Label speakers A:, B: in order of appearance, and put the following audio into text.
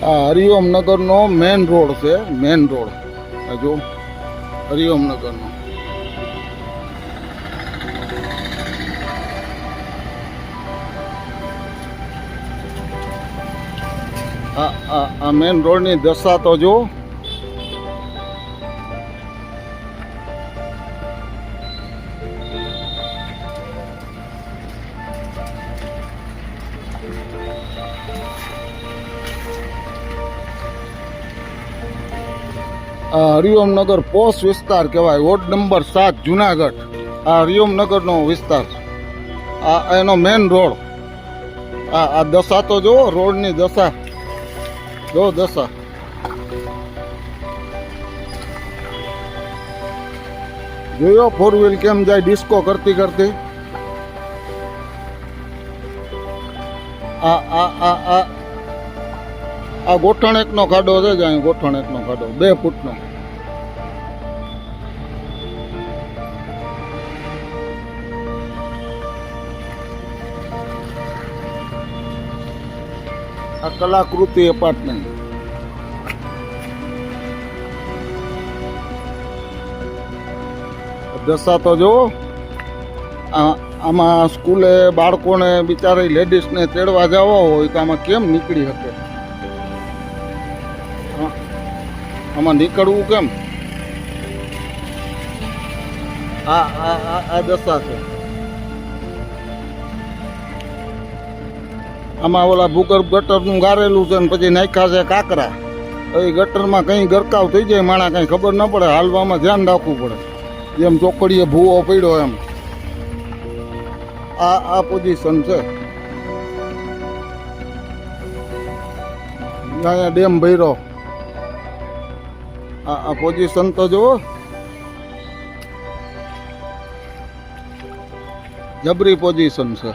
A: આ Hariom નગરનો main road છે, main road. આ જો હરિઓમ નગરનો. આ મેન રોડની દશા તો જો. હરિઓમ નગર પોસ્ટ વિસ્તાર કહેવાય, વોર્ડ નંબર 7 જુનાગઢ. આ હરિઓમ નગરનો વિસ્તાર, આ એનો મેન રોડ. આ દશા તો જુઓ, રોડની દશા જો, દશા. જોયો ફોર વ્હીલ કેમ જાય ડિસ્કો કરતી કરતી. આ ગોઠણ એકનો ખાડો છે જ, અહીં ગોઠણ એકનો ખાડો 2 ફૂટનો. આ કલાકૃતિ એપાર્ટમેન્ટ. દશા તો જુઓ. આમાં સ્કૂલે બાળકોને બિચારી લેડીઝને તેડવા જવા હોય તો આમાં કેમ નીકળી શકે? આમાં નીકળવું કેમ? આ દશા છે. આમાં ઓલા ભૂગર્ભ ગટરનું ગારેલું છે ને પછી નાખ્યા છે કાંકરા. એ ગટરમાં કંઈ ગરકાવ થઈ જાય માણા કંઈ ખબર ન પડે, હાલવામાં ધ્યાન રાખવું પડે. જેમ ચોકડીએ ભૂવો પડ્યો એમ આ પોઝિશન છે. અહીંયા ડેમ ભર્યો. આ પોઝિશન તો જુઓ, જબરી પોઝિશન છે.